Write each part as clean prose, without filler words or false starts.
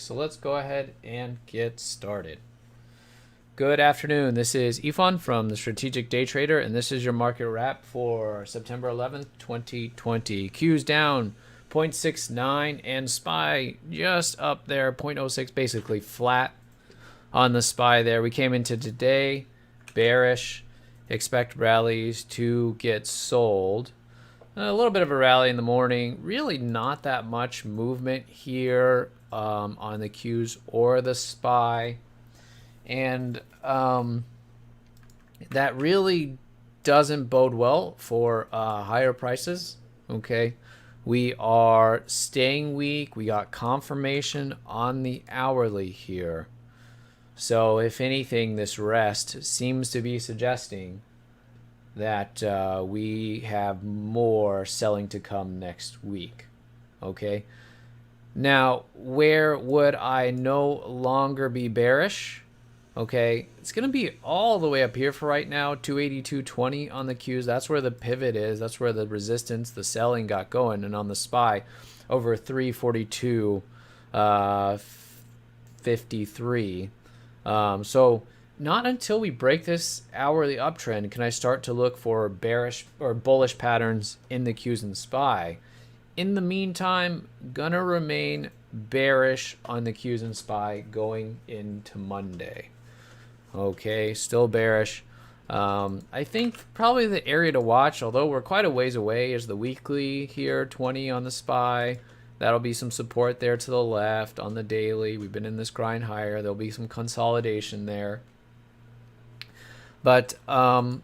So let's go ahead and get started. Good afternoon. This is Ifan from the Strategic Day Trader, and this is your market wrap for September 11th, 2020. Q's down 0.69 and SPY just up there, 0.06, basically flat on the SPY there. We came into today bearish, expect rallies to get sold. A little bit of a rally in the morning, really not that much movement here on the Qs or the SPY. And that really doesn't bode well for higher prices. Okay, we are staying weak. We got confirmation on the hourly here. So if anything, this rest seems to be suggesting that we have more selling to come next week. Okay, now where would I no longer be bearish? Okay, it's going to be all the way up here for right now, 282.20 on the Qs. That's where the pivot is. That's where the resistance, the selling got going. And on the SPY, over 342.53. So not until we break this hourly uptrend can I start to look for bearish or bullish patterns in the Qs and SPY. In the meantime, gonna remain bearish on the Qs and SPY going into Monday. Okay, still bearish. I think probably the area to watch, although we're quite a ways away, is the weekly here, 20 on the SPY. That'll be some support there to the left on the daily. We've been in this grind higher. There'll be some consolidation there. But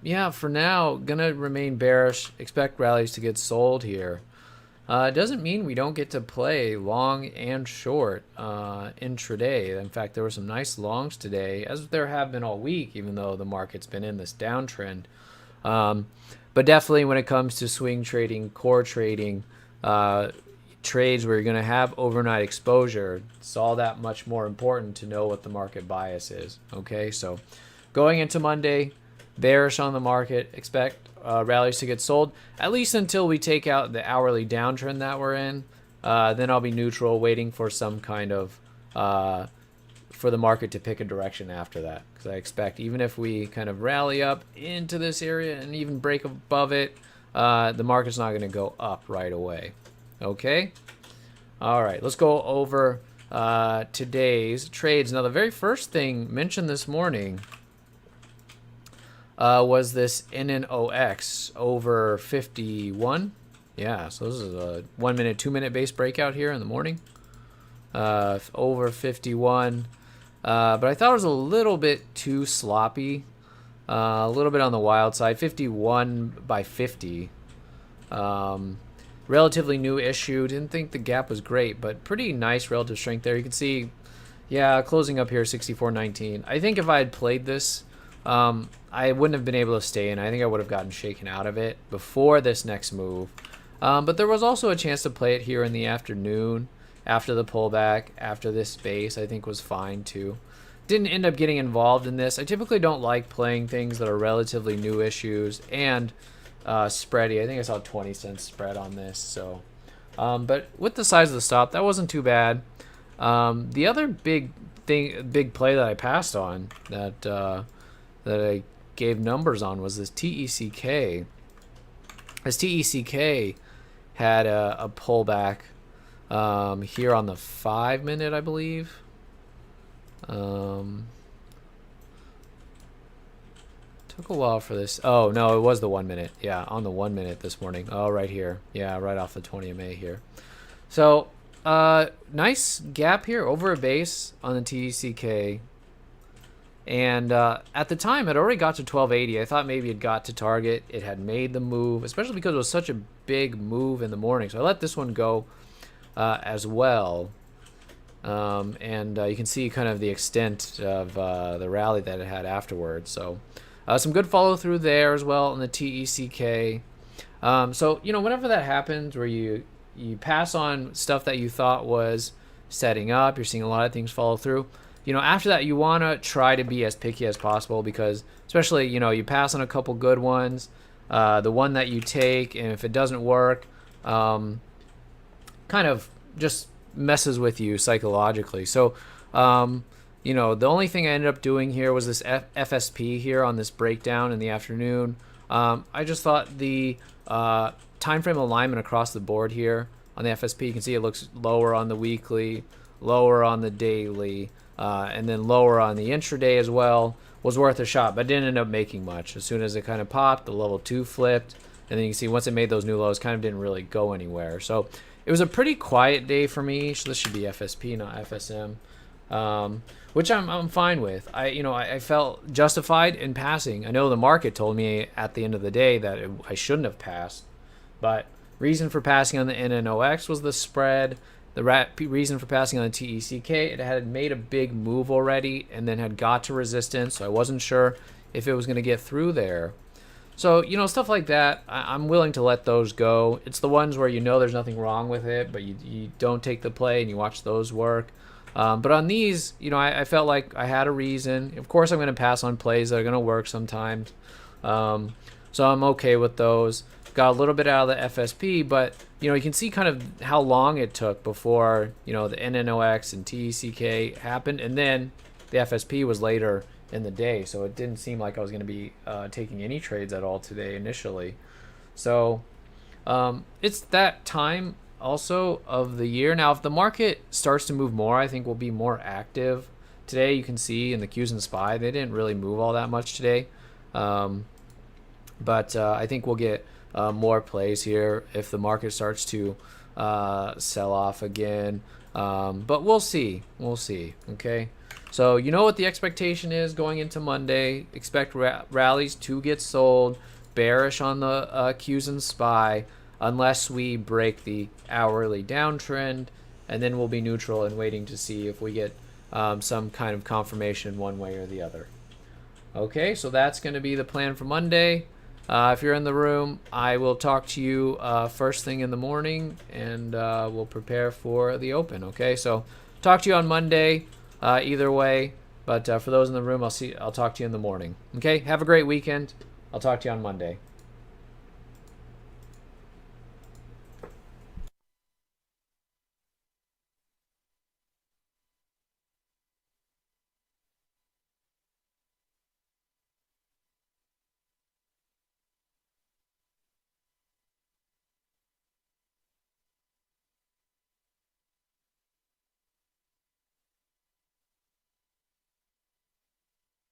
yeah, for now, gonna remain bearish. Expect rallies to get sold here. It doesn't mean we don't get to play long and short intraday. In fact, there were some nice longs today, as there have been all week, even though the market's been in this downtrend. But definitely when it comes to swing trading, core trading, trades where you're going to have overnight exposure, it's all that much more important to know what the market bias is. Okay, so going into Monday, bearish on the market, expect rallies to get sold, at least until we take out the hourly downtrend that we're in. Then I'll be neutral, waiting for some kind of, for the market to pick a direction after that. Because I expect even if we kind of rally up into this area and even break above it, the market's not going to go up right away. Okay? All right, let's go over today's trades. Now, the very first thing mentioned this morning was this NNOX over 51. Yeah, so this is a 1 minute, 2 minute base breakout here in the morning. Over 51. But I thought it was a little bit too sloppy. A little bit on the wild side. 51 by 50. Relatively new issue. Didn't think the gap was great, but pretty nice relative strength there. You can see, yeah, closing up here 64.19. I think if I had played this, I wouldn't have been able to stay in. I think I would have gotten shaken out of it before this next move. But there was also a chance to play it here in the afternoon after the pullback, after this space. I think was fine too. Didn't end up getting involved in this. I typically don't like playing things that are relatively new issues and spready. I think I saw 20 cents spread on this. So, but with the size of the stop, that wasn't too bad. The other big play that I passed on that I gave numbers on was this TECK. This TECK had a pullback here on the 5 minute, I believe. Took a while for this. Oh, no, it was the 1 minute. Yeah, on the 1 minute this morning. Oh, right here. Yeah, right off the 20 MA here. So, nice gap here over a base on the TECK. And at the time, it already got to 1280. I thought maybe it got to target. It had made the move, especially because it was such a big move in the morning. So I let this one go as well. And you can see kind of the extent of the rally that it had afterwards. So some good follow through there as well on the TECK. So, you know, whenever that happens where you pass on stuff that you thought was setting up, you're seeing a lot of things follow through. You know, after that, you want to try to be as picky as possible because especially, you know, you pass on a couple good ones, the one that you take, and if it doesn't work, kind of just messes with you psychologically. So, the only thing I ended up doing here was this FSP here on this breakdown in the afternoon. I just thought the time frame alignment across the board here on the FSP, you can see it looks lower on the weekly, lower on the daily, and then lower on the intraday as well, was worth a shot, but didn't end up making much. As soon as it kind of popped, the level 2 flipped, and then you can see once it made those new lows, kind of didn't really go anywhere. So it was a pretty quiet day for me. So this should be FSP, not FSM, which I'm fine with. I felt justified in passing. I know the market told me at the end of the day that I shouldn't have passed, but reason for passing on the NNOX was the spread. The reason for passing on the TECK, it had made a big move already and then had got to resistance, so I wasn't sure if it was going to get through there. So, stuff like that, I'm willing to let those go. It's the ones where there's nothing wrong with it, but you don't take the play and you watch those work. But on these, I felt like I had a reason. Of course, I'm going to pass on plays that are going to work sometimes. So I'm okay with those. Got a little bit out of the FSP, but you can see kind of how long it took before the NNOX and TECK happened, and then the FSP was later in the day, so it didn't seem like I was going to be taking any trades at all today initially. So it's that time also of the year. Now, if the market starts to move more, I think we'll be more active. Today, you can see in the Qs and SPY, they didn't really move all that much today, but I think we'll get more plays here if the market starts to sell off again. But we'll see. Okay. So what the expectation is going into Monday. Expect rallies to get sold. Bearish on the Qs and SPY unless we break the hourly downtrend. And then we'll be neutral and waiting to see if we get some kind of confirmation one way or the other. Okay, so that's going to be the plan for Monday. If you're in the room, I will talk to you first thing in the morning, and we'll prepare for the open. Okay, so talk to you on Monday either way, but for those in the room, I'll talk to you in the morning. Okay, have a great weekend. I'll talk to you on Monday.